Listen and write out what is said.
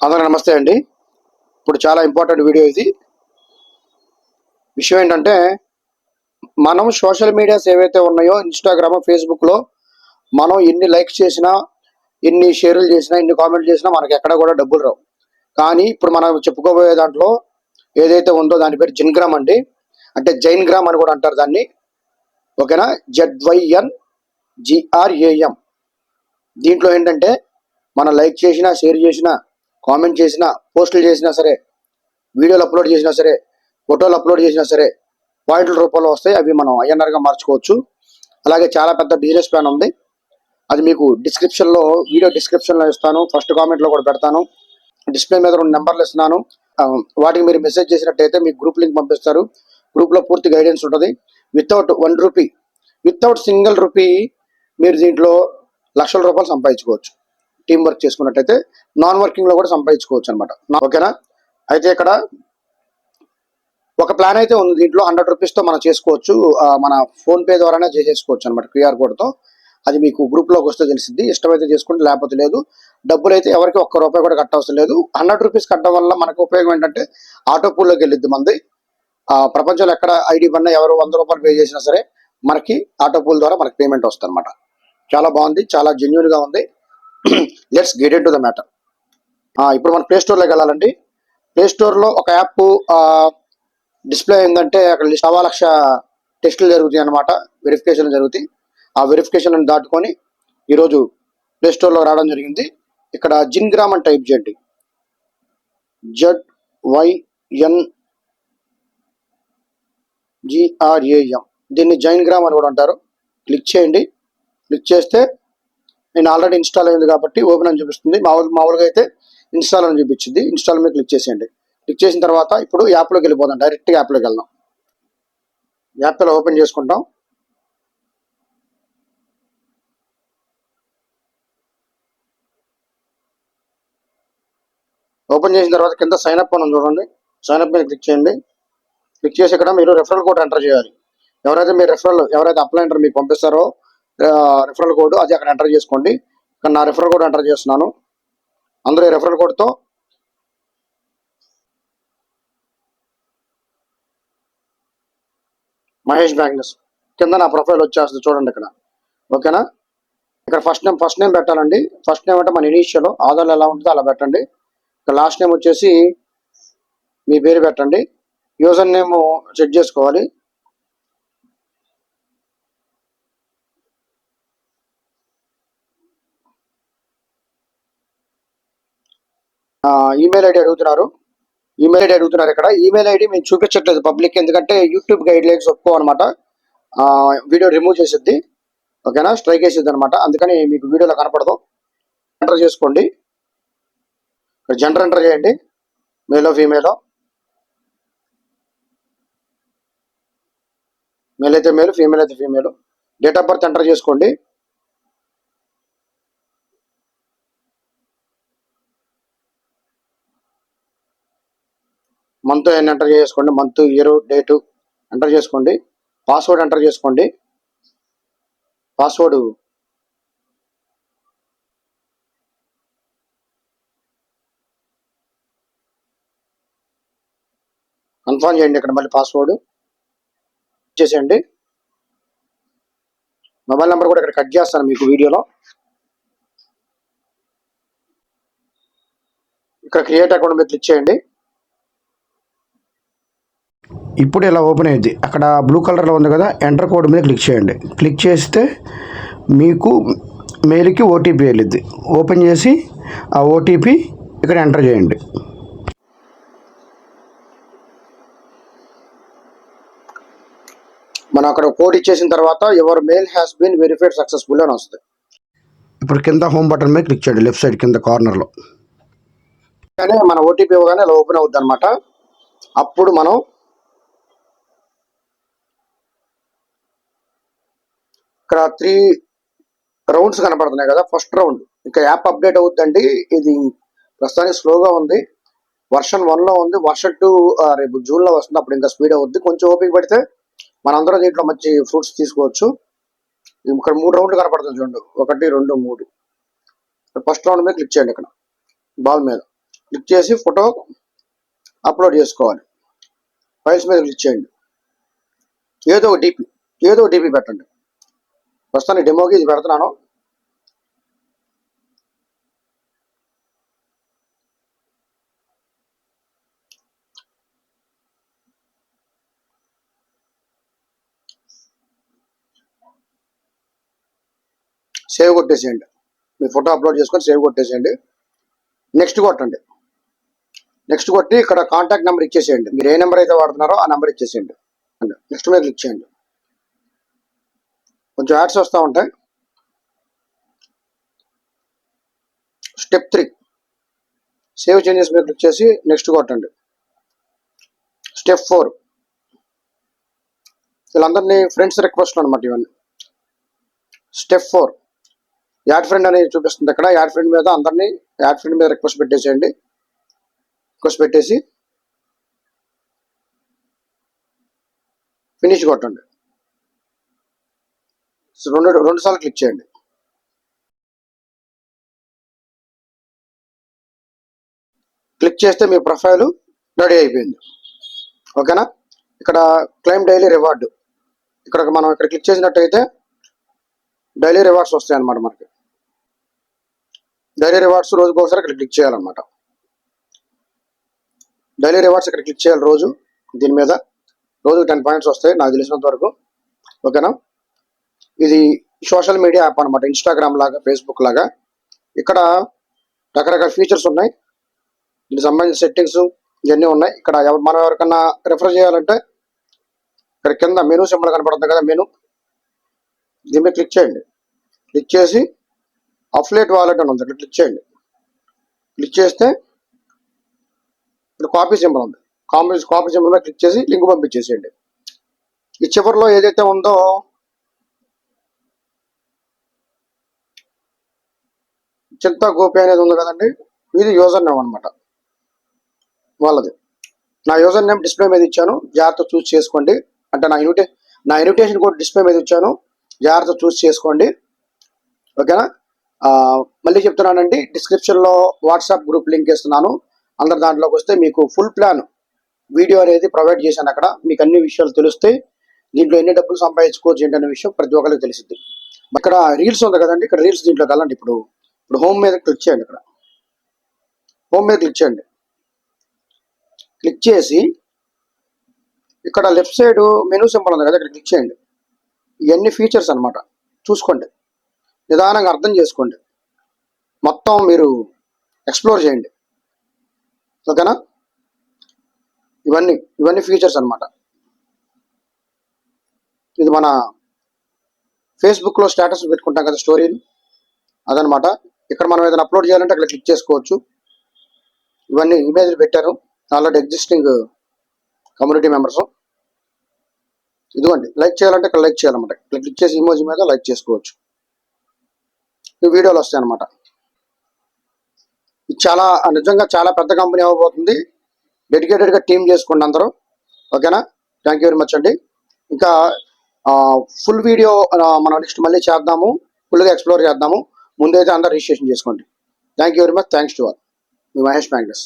అందరికీ నమస్తే అండి. ఇప్పుడు చాలా ఇంపార్టెంట్ వీడియో ఇది. విషయం ఏంటంటే, మనం సోషల్ మీడియాస్ ఏవైతే ఉన్నాయో ఇన్స్టాగ్రామ్, ఫేస్బుక్లో మనం ఎన్ని లైక్స్ చేసినా, ఎన్ని షేర్లు చేసినా, ఎన్ని కామెంట్లు చేసినా మనకి ఎక్కడ కూడా డబ్బులు రావు. కానీ ఇప్పుడు మనం చెప్పుకోబోయే దాంట్లో ఏదైతే ఉందో దాని పేరు జిన్గ్రామ్ అండి. అంటే జైన్ గ్రామ్ అని కూడా అంటారు దాన్ని. ఓకేనా? ZYNGRAM. దీంట్లో ఏంటంటే మనం లైక్ చేసినా, షేర్ చేసినా, కామెంట్ చేసినా, పోస్టులు చేసినా సరే, వీడియోలు అప్లోడ్ చేసినా సరే, ఫోటోలు అప్లోడ్ చేసినా సరే పాయింట్ల రూపంలో వస్తాయి. అవి మనం ఐఎన్ఆర్గా మార్చుకోవచ్చు. అలాగే చాలా పెద్ద బిజినెస్ ప్లాన్ ఉంది. అది మీకు డిస్క్రిప్షన్లో, వీడియో డిస్క్రిప్షన్లో ఇస్తాను. ఫస్ట్ కామెంట్లో కూడా పెడతాను. డిస్ప్లే మీద 2 నెంబర్లు ఇస్తున్నాను. వాటికి మీరు మెసేజ్ చేసినట్టయితే మీకు గ్రూప్ లింక్ పంపిస్తారు. గ్రూప్లో పూర్తి గైడెన్స్ ఉంటుంది. Without 1 rupee, without single rupee మీరు దీంట్లో లక్షల రూపాయలు సంపాదించుకోవచ్చు. టీం వర్క్ చేసుకున్నట్టయితే నాన్ వర్కింగ్లో కూడా సంపాదించుకోవచ్చు అనమాట. ఓకేనా? అయితే ఇక్కడ ఒక ప్లాన్ అయితే ఉంది. దీంట్లో 100 రూపీస్తో మనం చేసుకోవచ్చు. మన ఫోన్పే ద్వారానే చేసేసుకోవచ్చు అనమాట, QR కోడ్తో. అది మీకు గ్రూప్లోకి వస్తే తెలిసింది. ఇష్టమైతే చేసుకుంటే, లేకపోతే లేదు. డబ్బులు అయితే ఎవరికి ఒక్క రూపాయి కూడా కట్ట అవసరం లేదు. 100 రూపీస్ కట్టడం వల్ల మనకు ఉపయోగం ఏంటంటే ఆటో పూల్లోకి వెళ్ళిద్ది మంది. ప్రపంచంలో ఎక్కడ ఐడి పన్నా ఎవరు 100 రూపాయలు పే చేసినా సరే మనకి ఆటో పూల్ ద్వారా మనకి పేమెంట్ వస్తుంది అనమాట. చాలా బాగుంది, చాలా జెన్యూన్గా ఉంది. Let's get in to the matter. ఇప్పుడు మనం ప్లే స్టోర్లోకి వెళ్ళాలండి. ప్లే స్టోర్లో ఒక యాప్ డిస్ప్లే ఏంటంటే అక్కడ 1,00,000 టెస్టులు జరుగుతాయి అనమాట, వెరిఫికేషన్ జరుగుతాయి. ఆ వెరిఫికేషన్ దాటుకొని ఈరోజు ప్లే స్టోర్లో రావడం జరిగింది. ఇక్కడ జిన్గ్రామ్ అని టైప్ చేయండి. ZYNGRAM. దీన్ని జైన్ గ్రామ్ అని కూడా అంటారు. క్లిక్ చేయండి. క్లిక్ చేస్తే నేను ఆల్రెడీ ఇన్స్టాల్ అయింది కాబట్టి ఓపెన్ అని చూపిస్తుంది. మామూలుగా అయితే ఇన్స్టాల్ అని చూపించింది. ఇన్స్టాల్ మీద క్లిక్ చేసేయండి. క్లిక్ చేసిన తర్వాత ఇప్పుడు యాప్లోకి వెళ్ళిపోదాం. డైరెక్ట్గా యాప్లోకి వెళ్దాం. యాప్లో ఓపెన్ చేసుకుంటాం. ఓపెన్ చేసిన తర్వాత కింద సైన్ అప్ అని చూడండి. సైన్ అప్ మీద క్లిక్ చేయండి. క్లిక్ చేసి ఇక్కడ మీరు రెఫరల్ కోడ్ ఎంటర్ చేయాలి. ఎవరైతే అప్లైంటర్ మీకు పంపిస్తారో రెఫరల్ కోడ్ అది అక్కడ ఎంటర్ చేసుకోండి. ఇక్కడ నా రెఫరల్ కోడ్ ఎంటర్ చేస్తున్నాను. అందరూ ఈ రెఫరల్ కోడ్తో మహేష్ బ్యాంగ్నెస్ కింద నా ప్రొఫైల్ వచ్చేస్తుంది చూడండి ఇక్కడ. ఓకేనా? ఇక్కడ ఫస్ట్ నేమ్ పెట్టాలండి. ఫస్ట్ నేమ్ అంటే మన ఇనీషియల్ ఆధార్లో ఎలా ఉంటుందో అలా పెట్టండి. ఇక్కడ లాస్ట్ నేమ్ వచ్చేసి మీ పేరు పెట్టండి. యూజర్ నేమ్ సెట్ చేసుకోవాలి. ఈమెయిల్ ఐడి అడుగుతున్నారు. ఇక్కడ ఈమెయిల్ ఐడి మేము చూపించట్లేదు పబ్లిక్, ఎందుకంటే యూట్యూబ్ గైడ్ లైన్స్ ఒప్పుకోవన్నమాట. వీడియో రిమూవ్ చేసిద్ది. ఓకేనా? స్ట్రైక్ వేసిద్ది అనమాట. అందుకని మీకు వీడియోలో కనపడదు. ఎంటర్ చేసుకోండి. ఇక్కడ జెండర్ ఎంటర్ చేయండి. మేలో ఫీమేలో. మేల్ అయితే మేలు, ఫీమేల్ అయితే female. Date of birth enter చేసుకోండి. మంత్ ఎంటర్ చేసుకోండి. మంత్, ఇయర్, డేటు ఎంటర్ చేసుకోండి. పాస్వర్డ్ ఎంటర్ చేసుకోండి. పాస్వర్డ్ కన్ఫర్మ్ చేయండి. ఇక్కడ మళ్ళీ పాస్వర్డ్ చేసేయండి. మొబైల్ నెంబర్ కూడా ఇక్కడ కట్ చేస్తాను మీకు వీడియోలో. ఇక్కడ క్రియేట్ అకౌంట్ మీద క్లిక్ చేయండి. ఇప్పుడు ఇలా ఓపెన్ అయ్యింది. అక్కడ బ్లూ కలర్లో ఉంది కదా, ఎంటర్ కోడ్ మీద క్లిక్ చేయండి. క్లిక్ చేస్తే మీకు మెయిల్కి ఓటీపీ వెళ్ళిద్ది. ఓపెన్ చేసి ఆ ఓటీపీ ఇక్కడ ఎంటర్ చేయండి. మనం అక్కడ కోడ్ ఇచ్చేసిన తర్వాత your mail has been verified successful అని వస్తుంది. ఇప్పుడు కింద హోమ్ బటన్ మీద క్లిక్ చేయండి, లెఫ్ట్ సైడ్ కింద కార్నర్లో. కానీ మన ఓటీపీ ఇవ్వగానే అలా ఓపెన్ అవుద్ది అనమాట. అప్పుడు మనం ఇక్కడ 3 రౌండ్స్ కనపడుతున్నాయి కదా. ఫస్ట్ రౌండ్ ఇంకా యాప్ అప్డేట్ అవుద్దండి. ఇది ప్రస్తుతానికి స్లోగా ఉంది. వర్షన్ 1లో ఉంది. వర్షన్ 2 రేపు జూన్లో వస్తుంది. అప్పుడు ఇంకా స్పీడ్ అవుద్ది. కొంచెం ఓపిక పెడితే మనందరం దీంట్లో మంచి ఫ్రూట్స్ తీసుకోవచ్చు. ఇక్కడ 3 రౌండ్లు కనపడుతుంది చూడండి. 1, 2, 3. ఫస్ట్ రౌండ్ మీద క్లిక్ చేయండి. ఇక్కడ బాల్ మీద క్లిక్ చేసి ఫోటో అప్లోడ్ చేసుకోవాలి. ఫైల్స్ మీద క్లిక్ చేయండి. ఏదో ఒక డీపీ పెట్టండి. ప్రస్తుతానికి డెమోకి ఇది పెడుతున్నాను. సేవ్ కొట్టేసేయండి. మీ ఫోటో అప్లోడ్ చేసుకొని సేవ్ కొట్టేసేయండి. నెక్స్ట్ కొట్టండి. నెక్స్ట్ కొట్టి ఇక్కడ కాంటాక్ట్ నెంబర్ ఇచ్చేసేయండి. మీరు ఏ నెంబర్ అయితే వాడుతున్నారో ఆ నెంబర్ ఇచ్చేసేయండి. నెక్స్ట్ మీద క్లిక్ చేయండి. కొంచెం యాడ్స్ వస్తూ ఉంటాయి. స్టెప్ 3 సేవ్ చేంజెస్ మీద క్లిక్ చేసి నెక్స్ట్ కొట్టండి. స్టెప్ 4 వీళ్ళందరినీ ఫ్రెండ్స్ రిక్వెస్ట్ అనమాట ఇవన్నీ. స్టెప్ 4 యాడ్ ఫ్రెండ్ అనేది చూపిస్తుంది ఇక్కడ. యాడ్ ఫ్రెండ్ మీద అందరినీ యాడ్ ఫ్రెండ్ మీద రిక్వెస్ట్ పెట్టేసేయండి. రిక్వెస్ట్ పెట్టేసి ఫినిష్ కొట్టండి. రెండు సార్లు క్లిక్ చేయండి. క్లిక్ చేస్తే మీ ప్రొఫైల్ రెడీ అయిపోయింది. ఓకేనా. ఇక్కడ క్లెయిమ్ డైలీ రివార్డు మనం ఇక్కడ క్లిక్ చేసినట్టయితే డైలీ రివార్డ్స్ వస్తాయి అన్నమాట. మనకి డైలీ రివార్డ్స్ రోజుకి ఒకసారి ఇక్కడ క్లిక్ చేయాలన్నమాట. డైలీ రివార్డ్స్ ఇక్కడ క్లిక్ చేయాలి రోజు. దీని మీద రోజు 10 పాయింట్స్ వస్తాయి నాకు తెలిసినంత వరకు. ఓకేనా. ఇది సోషల్ మీడియా యాప్ అనమాట. ఇన్స్టాగ్రామ్ లాగా, ఫేస్బుక్ లాగా. ఇక్కడ రకరకాల ఫీచర్స్ ఉన్నాయి. దీనికి సంబంధించిన సెట్టింగ్స్ ఇవన్నీ ఉన్నాయి. ఇక్కడ మనం ఎవరికన్నా రెఫర్ చేయాలంటే ఇక్కడ కింద మెనూ సింబల్ కనపడుతుంది కదా, మెనూ, దీని మీద క్లిక్ చేయండి. క్లిక్ చేసి అఫిలియేట్ వాలెట్ అని ఉంది, ఇక్కడ క్లిక్ చేయండి. క్లిక్ చేస్తే ఇక్కడ కాపీ సింబల్ ఉంది. కాపీ సింబల్ మీద క్లిక్ చేసి లింక్ పంపించేసేయండి. ఈ చివరిలో ఏదైతే ఉందో చింతా గోపి అనేది ఉంది కదండి, ఇది యూజర్ నేమ్ అనమాట వాళ్ళది. నా యూజర్ నేమ్ డిస్ప్లే మీద ఇచ్చాను, జాగ్రత్త చూస్ చేసుకోండి. అంటే నా ఇన్విటేషన్ కోడ్ డిస్ప్లే మీద ఇచ్చాను, జాగ్రత్త చూస్ చేసుకోండి. ఓకేనా. మళ్ళీ చెప్తున్నానండి, డిస్క్రిప్షన్లో వాట్సాప్ గ్రూప్ లింక్ ఇస్తున్నాను. అందరు దాంట్లోకి వస్తే మీకు ఫుల్ ప్లాన్ వీడియో అనేది ప్రొవైడ్ చేశాను. అక్కడ మీకు అన్ని విషయాలు తెలుస్తాయి. దీంట్లో ఎన్ని డబ్బులు సంపాదించుకోవచ్చు ఏంటనే విషయం ప్రతి ఒక్కరికి తెలిసింది. ఇక్కడ రీల్స్ ఉంది కదండి, ఇక్కడ రీల్స్ దీంట్లోకి వెళ్ళండి. ఇప్పుడు హోమ్ మీద క్లిక్ చేయండి. ఇక్కడ హోమ్ మీద క్లిక్ చేయండి. క్లిక్ చేసి ఇక్కడ లెఫ్ట్ సైడ్ మెనూ సింబల్ ఉంది కదా, ఇక్కడ క్లిక్ చేయండి. ఇవన్నీ ఫీచర్స్ అనమాట. చూసుకోండి, నిదానంగా అర్థం చేసుకోండి, మొత్తం మీరు ఎక్స్ప్లోర్ చేయండి. ఓకేనా. ఇవన్నీ ఫీచర్స్ అనమాట. ఇది మన ఫేస్బుక్లో స్టేటస్ పెట్టుకుంటాం కదా, స్టోరీలు, అదనమాట. ఇక్కడ మనం ఏదైనా అప్లోడ్ చేయాలంటే అక్కడ క్లిక్ చేసుకోవచ్చు. ఇవన్నీ ఇమేజ్లు పెట్టారు ఆల్రెడీ ఎగ్జిస్టింగ్ కమ్యూనిటీ మెంబర్స్. ఇదిగోండి, లైక్ చేయాలంటే ఇక్కడ లైక్ చేయాలన్నమాట. ఇక్కడ క్లిక్ చేసి ఇమోజీ మీద లైక్ చేసుకోవచ్చు. ఈ వీడియోలు వస్తాయి అనమాట. ఇది నిజంగా చాలా పెద్ద కంపెనీ అవ్వబోతుంది. డెడికేటెడ్గా టీమ్ చేసుకోండి అందరూ. ఓకేనా. థ్యాంక్ యూ వెరీ మచ్ అండి. ఇంకా ఫుల్ వీడియో మనం నెక్స్ట్ మళ్ళీ చేద్దాము, ఫుల్గా ఎక్స్ప్లోర్ చేద్దాము. ముందైతే అందరూ రిజిస్ట్రేషన్ చేసుకోండి. Thank you very much. Thanks to all. Me Mahesh Magnus.